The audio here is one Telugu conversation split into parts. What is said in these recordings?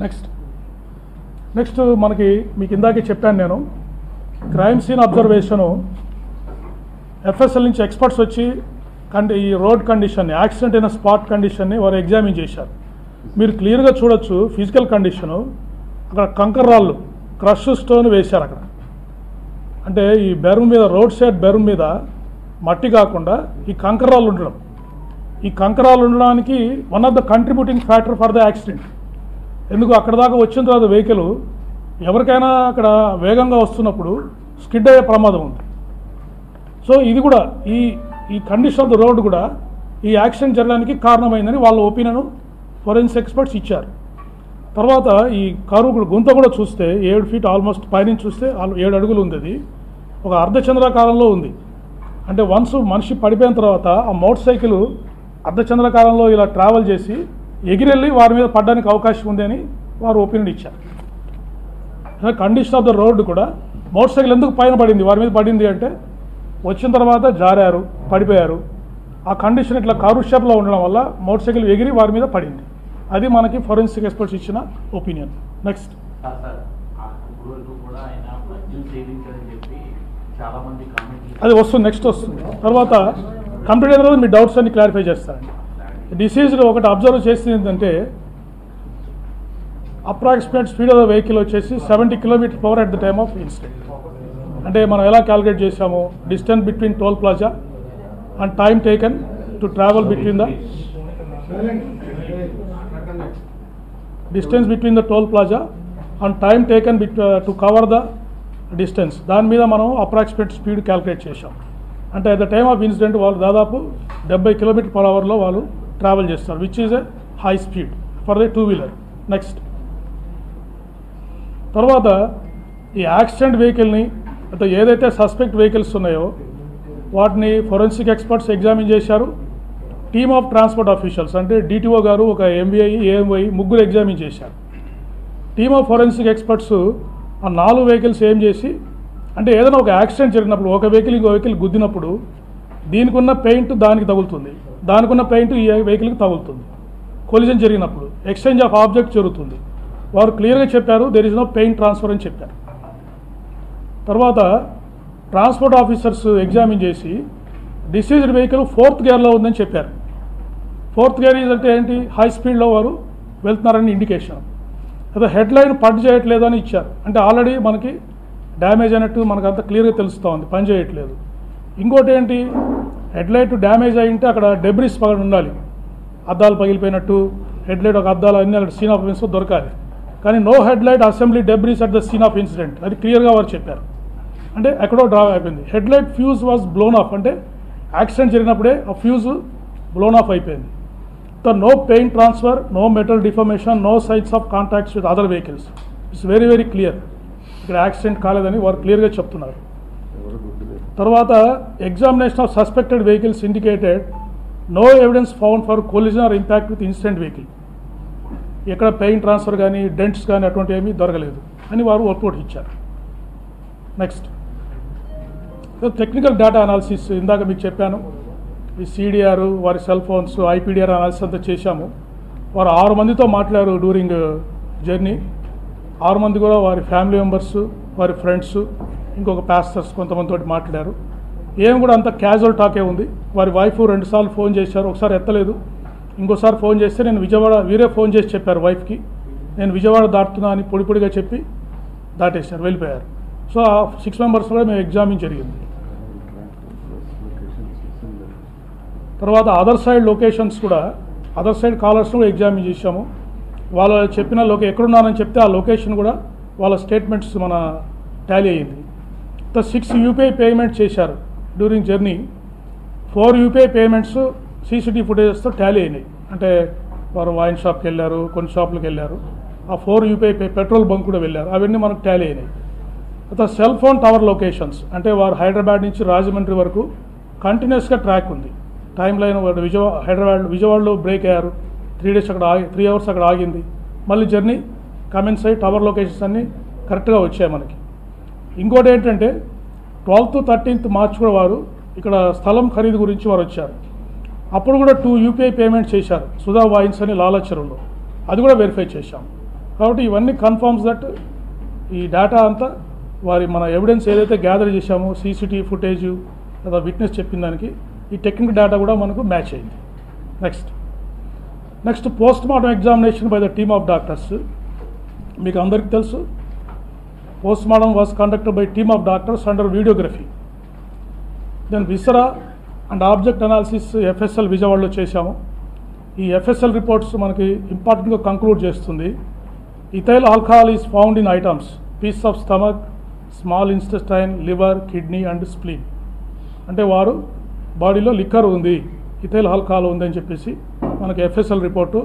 నెక్స్ట్ మీకు ఇందాకే చెప్పాను నేను, క్రైమ్ సీన్ అబ్జర్వేషను ఎఫ్ఎస్ఎల్ నుంచి ఎక్స్పర్ట్స్ వచ్చి ఈ రోడ్ కండిషన్ని, యాక్సిడెంట్ అయిన స్పాట్ కండిషన్ని వారు ఎగ్జామిన్ చేశారు. మీరు క్లియర్గా చూడొచ్చు ఫిజికల్ కండిషను. అక్కడ కంకర్ రాళ్ళు, క్రష్ స్టోన్ వేశారు అక్కడ. అంటే ఈ బెరూమ్ మీద, రోడ్ సైడ్ బెరూమ్ మీద మట్టి కాకుండా ఈ కంకర్ రాళ్ళు ఉండడం, ఈ కంకర్ రాళ్ళు ఉండడానికి one of the contributing factor for the accident. ఎందుకు అక్కడ దాకా వచ్చిన తర్వాత వెహికల్ ఎవరికైనా అక్కడ వేగంగా వస్తున్నప్పుడు స్కిడ్ అయ్యే ప్రమాదం ఉంది. సో ఇది కూడా ఈ కండిషన్ ఆఫ్ ద రోడ్ కూడా ఈ యాక్సిడెంట్ జరగడానికి కారణమైందని వాళ్ళ ఒపీనియన్ ఫోరెన్సిక్ ఎక్స్పర్ట్స్ ఇచ్చారు. తర్వాత ఈ కారు గుంత కూడా చూస్తే 7 ఫీట్ ఆల్మోస్ట్, పైనుంచి చూస్తే 7 అడుగులు ఉంది. అది ఒక అర్ధచంద్రాకారంలో ఉంది. అంటే వన్స్ మనిషి పడిపోయిన తర్వాత ఆ మోటార్ సైకిల్ అర్ధచంద్రాకారంలో ఇలా ట్రావెల్ చేసి ఎగిరెళ్ళి వారి మీద పడడానికి అవకాశం ఉంది అని వారు ఒపీనియన్ ఇచ్చారు. కండిషన్ ఆఫ్ ద రోడ్ కూడా మోటార్ సైకిల్ ఎందుకు పైన పడింది, వారి మీద పడింది అంటే వచ్చిన తర్వాత జారారు, పడిపోయారు. ఆ కండిషన్ ఇట్లా కారు షేప్లో ఉండడం వల్ల మోటార్ సైకిల్ ఎగిరి వారి మీద పడింది. అది మనకి ఫోరెన్సిక్ ఎక్స్పర్ట్స్ ఇచ్చిన ఒపీనియన్. నెక్స్ట్ అది వస్తుంది, నెక్స్ట్ వస్తుంది. తర్వాత కంప్లీట్ అయిన తర్వాత మీ డౌట్స్ అన్ని క్లారిఫై చేస్తారండి. డిసీజ్లో ఒకటి అబ్జర్వ్ చేసింది ఏంటంటే approximate speed of the vehicle వచ్చేసి 70 km/h at the time of incident. అంటే మనం ఎలా క్యాలిక్యులేట్ చేసాము, distance between toll plaza and time taken to travel between the distance between the toll plaza and time taken to cover the distance. దాని మీద మనం అప్రాక్సిమేట్ స్పీడ్ క్యాలిక్యులేట్ చేసాం. అంటే at the time of incident వాళ్ళు దాదాపు 70 km/h వాళ్ళు ట్రావెల్ చేస్తారు, which is a high speed for the 2-wheeler. Next తర్వాత ఈ యాక్సిడెంట్ వెహికల్ని అంటే ఏదైతే సస్పెక్ట్ వెహికల్స్ ఉన్నాయో వాటిని ఫోరెన్సిక్ ఎక్స్పర్ట్స్ ఎగ్జామిన్ చేశారు. టీమ్ ఆఫ్ ట్రాన్స్పోర్ట్ ఆఫీషియల్స్ అంటే డిటిఓ గారు, ఒక ఎంబీఐ, ఏఎంఐ ముగ్గురు ఎగ్జామిన్ చేశారు. టీమ్ ఆఫ్ ఫోరెన్సిక్ ఎక్స్పర్ట్స్ ఆ 4 వెహికల్స్ ఏం చేసి అంటే ఏదైనా ఒక యాక్సిడెంట్ జరిగినప్పుడు ఒక వెహికల్ ఇంకో వెహికల్ గుద్దినప్పుడు దీనికి ఉన్న పెయింట్ దానికి తగులుతుంది, దానికి ఉన్న పెయింట్ ఈ వెహికల్కి తగులుతుంది. కొలిజన్ జరిగినప్పుడు ఎక్స్చేంజ్ ఆఫ్ ఆబ్జెక్ట్ జరుగుతుంది. వారు క్లియర్గా చెప్పారు there is no paint transfer అని చెప్పారు. తర్వాత ట్రాన్స్పోర్ట్ ఆఫీసర్స్ ఎగ్జామిన్ చేసి డిసీజ్డ్ వెహికల్ 4th గేర్లో ఉందని చెప్పారు. 4th గేర్ అంటే ఏంటి, హై స్పీడ్లో వారు వెళ్తున్నారని ఇండికేషన్. అదే హెడ్ లైన్ పని చేయట్లేదు అని ఇచ్చారు. అంటే ఆల్రెడీ మనకి డ్యామేజ్ అయినట్టు మనకు అంత క్లియర్గా తెలుస్తూ ఉంది, పని చేయట్లేదు. ఇంకోటి ఏంటి, హెడ్ లైట్ డ్యామేజ్ అయ్యింటే అక్కడ డెబ్రిస్ పగల ఉండాలి, అద్దాలు పగిలిపోయినట్టు హెడ్ లైట్ ఒక అద్దాలు అన్నీ అక్కడ సీన్ ఆఫ్ ఇన్సిడెంట్ దొరకాలి. కానీ no head light assembly debris at the scene of incident, అది క్లియర్గా వారు చెప్పారు. అంటే ఎక్కడో డ్రా అయిపోయింది. Head light fuse was blown off, అంటే యాక్సిడెంట్ జరిగినప్పుడే ఆ ఫ్యూజ్ బ్లోన్ ఆఫ్ అయిపోయింది. No paint transfer, no metal deformation, no signs of contacts with other vehicles. It's very very clear, ఇక్కడ యాక్సిడెంట్ కాలేదని వారు క్లియర్గా చెప్తున్నారు. తర్వాత examination of suspected vehicles indicated no evidence found for collision are impact with incident vehicle. ఎక్కడ పెయింట్ ట్రాన్స్ఫర్ కానీ డెంట్స్ కానీ అటువంటి ఏమీ దొరకలేదు అని వారు రిపోర్ట్ ఇచ్చారు. నెక్స్ట్ టెక్నికల్ డేటా అనాలిసిస్, ఇందాక మీకు చెప్పాను ఈ సిడిఆర్, వారి సెల్ ఫోన్స్, ఐపీడిఆర్ అనాలిసిస్ అంతా చేశాము. వారు 6 మందితో మాట్లాడారు డ్యూరింగ్ జర్నీ. 6 మంది కూడా వారి ఫ్యామిలీ మెంబర్స్, వారి ఫ్రెండ్స్, ఇంకొక పాస్టర్స్ కొంతమందితో మాట్లాడారు. ఏం కూడా అంత క్యాజువల్ టాకే ఉంది. వారి వైఫ్ 2 సార్లు ఫోన్ చేశారు, ఒకసారి ఎత్తలేదు, ఇంకోసారి ఫోన్ చేస్తే నేను విజయవాడ, వీరే ఫోన్ చేసి చెప్పారు వైఫ్కి నేను విజయవాడ దాటుతున్నా అని పొడిగా చెప్పి దాటేశారు, వెళ్ళిపోయారు. సో ఆ 6 మెంబర్స్ కూడా మేము ఎగ్జామిన్ జరిగింది. తర్వాత అదర్ సైడ్ లొకేషన్స్ కూడా, అదర్ సైడ్ కాలర్స్ కూడా ఎగ్జామిన్ చేశాము. వాళ్ళు చెప్పిన ఎక్కడున్నారని చెప్తే ఆ లొకేషన్ కూడా వాళ్ళ స్టేట్మెంట్స్ మన టాలీ అయ్యింది. 6 యూపీఐ పేమెంట్స్ చేశారు during journey. 4 UPI payments CCTV ఫుటేజెస్తో టాలీ అయినాయి. అంటే వారు వైన్ షాప్కి వెళ్ళారు, కొన్ని షాపులకు వెళ్ళారు. ఆ 4 యూపీఐ పెట్రోల్ బంక్ కూడా వెళ్ళారు, అవన్నీ మనకు టాలీ అయినాయి. తర్వాత సెల్ ఫోన్ టవర్ లొకేషన్స్, అంటే వారు హైదరాబాద్ నుంచి రాజమండ్రి వరకు కంటిన్యూస్గా ట్రాక్ ఉంది. టైం లైన్ విజయవాడలో బ్రేక్ అయ్యారు, 3 డేస్ అక్కడ 3 అవర్స్ అక్కడ ఆగింది. మళ్ళీ జర్నీ కమెన్స్ అయ్యి టవర్ లొకేషన్స్ అన్నీ కరెక్ట్గా వచ్చాయి మనకి. ఇంకోటి ఏంటంటే 12th, 13th మార్చ్ కూడా వారు ఇక్కడ స్థలం ఖరీదు గురించి వారు వచ్చారు. అప్పుడు కూడా 2 యూపీఐ పేమెంట్ చేశారు సుధా వైన్స్ అని లాలా చెరువులో, అది కూడా వెరిఫై చేశాం. కాబట్టి ఇవన్నీ కన్ఫర్మ్స్ దట్ ఈ డేటా అంతా మన ఎవిడెన్స్ ఏదైతే గ్యాదర్ చేశామో సీసీటీవీ ఫుటేజ్ లేదా విట్నెస్ చెప్పిన దానికి ఈ టెక్నికల్ డేటా కూడా మనకు మ్యాచ్ అయింది. Next post mortem examination by the team of doctors. మీకు అందరికీ తెలుసు, post mortem was conducted by team of doctors under videography. Then viscera and object analysis FSL విజయవాడలో చేశాము. ఈ ఎఫ్ఎస్ఎల్ రిపోర్ట్స్ మనకి ఇంపార్టెంట్గా కంక్లూడ్ చేస్తుంది. Ethyl alcohol is found in items piece of stomach, small intestine, liver, kidney and spleen. అంటే వారు బాడీలో లిక్కర్ ఉంది, ఇథైల్ ఆల్కహాల్ ఉంది అని చెప్పేసి మనకి ఎఫ్ఎస్ఎల్ రిపోర్టు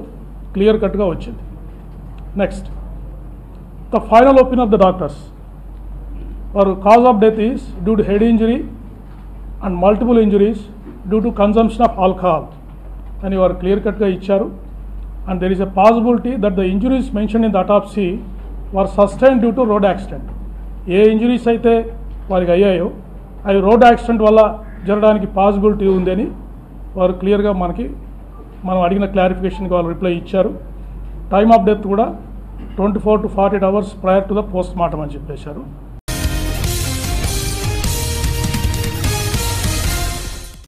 క్లియర్ కట్గా వచ్చింది. Next the final opinion of the doctors వారు cause of death is due to head injury and multiple injuries due to consumption of alcohol అని వారు క్లియర్ కట్గా ఇచ్చారు. And there is a possibility that the injuries mention in the autopsy were sustain due to road accident. ఏ ఇంజురీస్ అయితే వారికి అయ్యాయో అవి రోడ్ యాక్సిడెంట్ వల్ల జరగడానికి పాసిబిలిటీ ఉందని వారు క్లియర్గా మనం అడిగిన క్లారిఫికేషన్కి వాళ్ళు రిప్లై ఇచ్చారు. టైమ్ ఆఫ్ డెత్ కూడా 24 to 48 hours prior to the post mortem అని చెప్పేశారు.